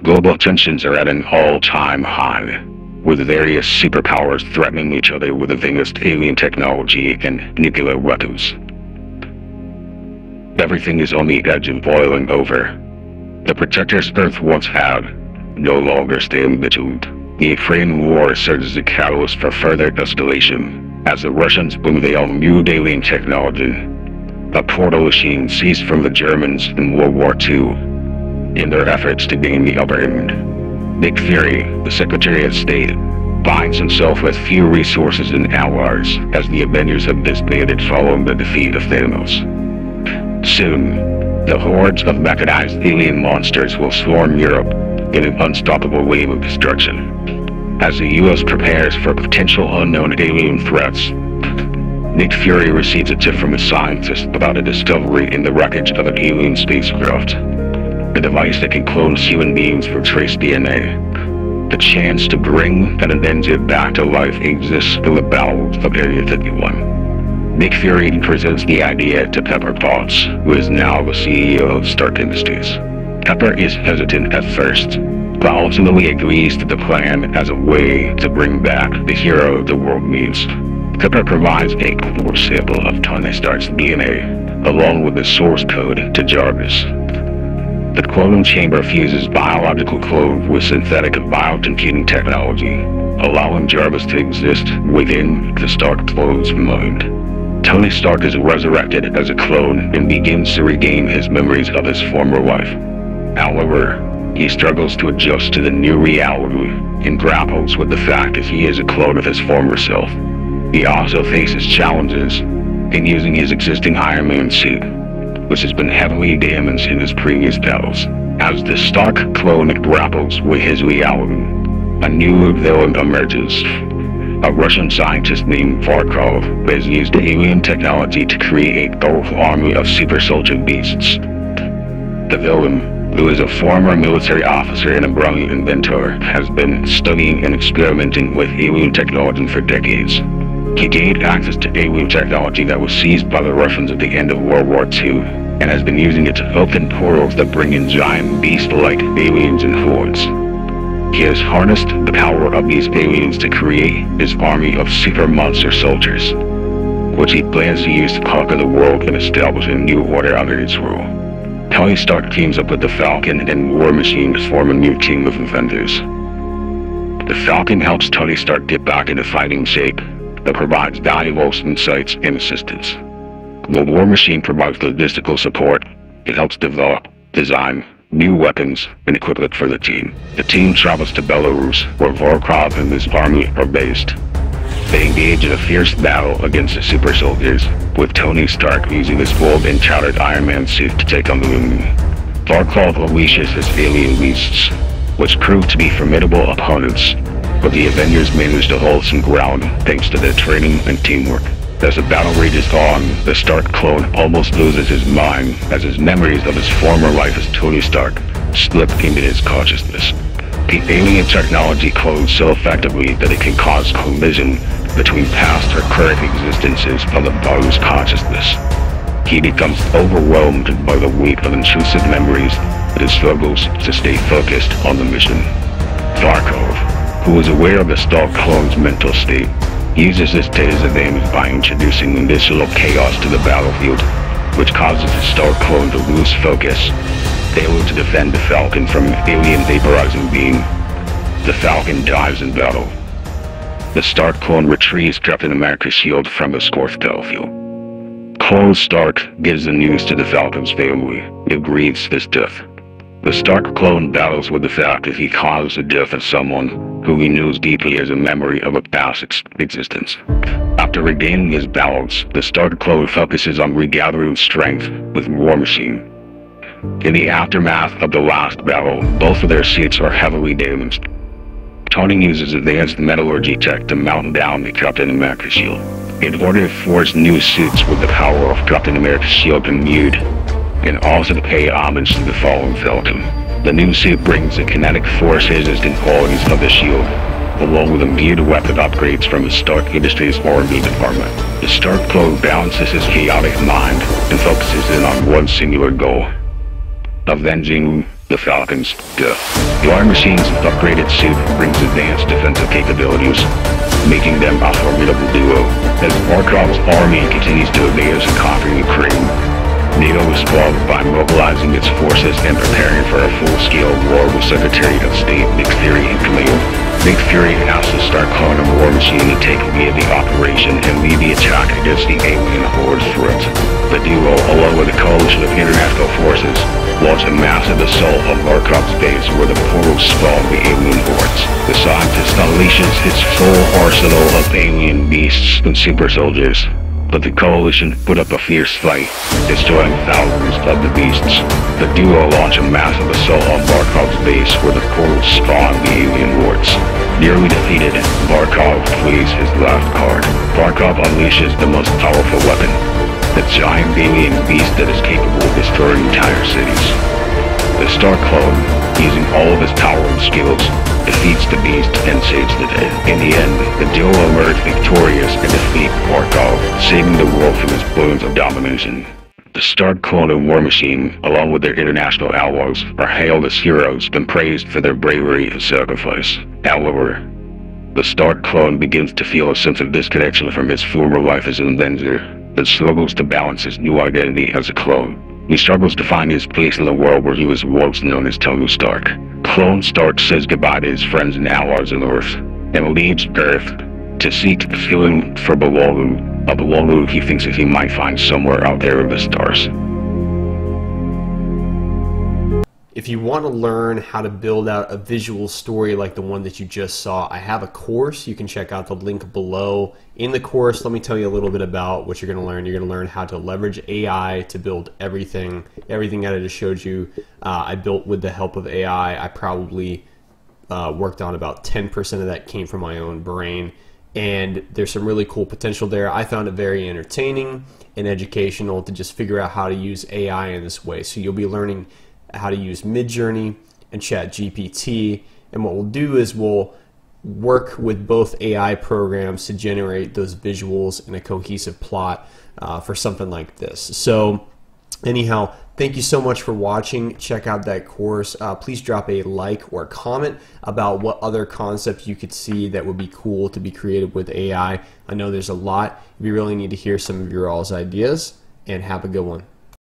Global tensions are at an all-time high, with various superpowers threatening each other with advanced alien technology and nuclear weapons. Everything is on the edge of boiling over. The protectors Earth once had no longer stand vigilant. The Ukraine war serves as a catalyst for further escalation, as the Russians unveil new alien technology, a portal machine seized from the Germans in World War II, in their efforts to gain the upper hand. Nick Fury, the Secretary of State, finds himself with few resources and allies as the Avengers have disbanded following the defeat of Thanos. Soon, the hordes of mechanized alien monsters will swarm Europe in an unstoppable wave of destruction. As the US prepares for potential unknown alien threats, Nick Fury receives a tip from a scientist about a discovery in the wreckage of an alien spacecraft. A device that can clone human beings for trace DNA. The chance to bring an invented back to life exists in the bowels of Area 51. Nick Fury presents the idea to Pepper Potts, who is now the CEO of Stark Industries. Pepper is hesitant at first, but ultimately agrees to the plan as a way to bring back the hero the world needs. Pepper provides a core sample of Tony Stark's DNA, along with the source code to Jarvis. The clone chamber fuses biological clone with synthetic biocomputing technology, allowing Jarvis to exist within the Stark clone's mind. Tony Stark is resurrected as a clone and begins to regain his memories of his former life. However, he struggles to adjust to the new reality and grapples with the fact that he is a clone of his former self. He also faces challenges in using his existing Iron Man suit, which has been heavily damaged in his previous battles. As the Stark clone grapples with his reality, a new villain emerges. A Russian scientist named Varkov has used alien technology to create a powerful army of super soldier beasts. The villain, who is a former military officer and a brilliant inventor, has been studying and experimenting with alien technology for decades. He gained access to alien technology that was seized by the Russians at the end of World War II, and has been using it to open portals that bring in giant beast-like aliens and hordes. He has harnessed the power of these aliens to create his army of super monster soldiers, which he plans to use to conquer the world and establish a new order under his rule. Tony Stark teams up with the Falcon and War Machine to form a new team of inventors. The Falcon helps Tony Stark get back into fighting shape, that provides valuable insights and assistance. The War Machine provides logistical support. It helps develop, design new weapons and equipment for the team. The team travels to Belarus, where Volkov and his army are based. They engage in a fierce battle against the super soldiers, with Tony Stark using his old and tattered Iron Man suit to take on the enemy. Volkov unleashes his alien beasts, which prove to be formidable opponents, but the Avengers manage to hold some ground thanks to their training and teamwork. As the battle rages on, the Stark clone almost loses his mind as his memories of his former life as Tony Stark slip into his consciousness. The alien technology clones so effectively that it can cause collision between past or current existences of the body's consciousness. He becomes overwhelmed by the weight of intrusive memories and struggles to stay focused on the mission. Varkov, who is aware of the Stark clone's mental state, uses this to his advantage by introducing additional chaos to the battlefield, which causes the Stark clone to lose focus, failing to defend the Falcon from an alien vaporizing beam. The Falcon dies in battle. The Stark clone retrieves Captain America's shield from the scorched battlefield. Clone Stark gives the news to the Falcon's family. It grieves his death. The Stark clone battles with the fact that he caused the death of someone who he knows deeply as a memory of a past existence. After regaining his balance, the Stark clone focuses on regathering strength with War Machine. In the aftermath of the last battle, both of their suits are heavily damaged. Tony uses advanced metallurgy tech to mount down the Captain America shield, in order to forge new suits with the power of Captain America's shield imbued, and also to pay homage to the fallen Falcon. The new suit brings the kinetic forces and qualities of the shield, along with imbued weapon upgrades from the Stark Industries R&D department. The Stark clone balances his chaotic mind and focuses in on one singular goal: avenging The Falcon's death. The War Machine's upgraded suit brings advanced defensive capabilities, making them a formidable duo. As Barkov's army continues to invade and conquer Ukraine, NATO responds by mobilizing its forces and preparing for a full-scale war with Secretary of State Nick Fury in command. Nick Fury asks the Stark clone of War Machine to take lead the operation and lead the attack against the alien horde threat. The duo, along with a coalition of international forces, launch a massive assault on Barkov's base where the portals spawn the alien hordes. The scientist unleashes its full arsenal of alien beasts and super soldiers, but the coalition put up a fierce fight, destroying thousands of the beasts. The duo launch a massive assault on Barkov's base where the portals spawn the alien hordes. Nearly defeated, Barkov plays his last card. Barkov unleashes the most powerful weapon, the giant alien beast that is capable of destroying entire cities. The Stark clone, using all of his power and skills, defeats the beast and saves the day. In the end, the duo emerge victorious and defeat Barkov, saving the world from his wounds of domination. The Stark clone and War Machine, along with their international allies, are hailed as heroes and praised for their bravery and sacrifice. However, the Stark clone begins to feel a sense of disconnection from his former life as an Avenger, and struggles to balance his new identity as a clone. He struggles to find his place in the world where he was once known as Tony Stark. Clone Stark says goodbye to his friends and allies on Earth, and leaves Earth to seek the feeling for belonging, a belonging he thinks that he might find somewhere out there in the stars. If you want to learn how to build out a visual story like the one that you just saw, I have a course. You can check out the link below. In the course, let me tell you a little bit about what you're going to learn. You're going to learn how to leverage AI to build everything that I just showed you. I built with the help of AI. I probably worked on about 10% of that came from my own brain. And there's some really cool potential there. I found it very entertaining and educational to just figure out how to use AI in this way. So you'll be learning how to use Midjourney and ChatGPT, and what we'll do is we'll work with both AI programs to generate those visuals and a cohesive plot for something like this. So anyhow, thank you so much for watching. Check out that course. Please drop a like or a comment about what other concepts you could see that would be cool to be created with AI. I know there's a lot. We really need to hear some of your all's ideas, and have a good one.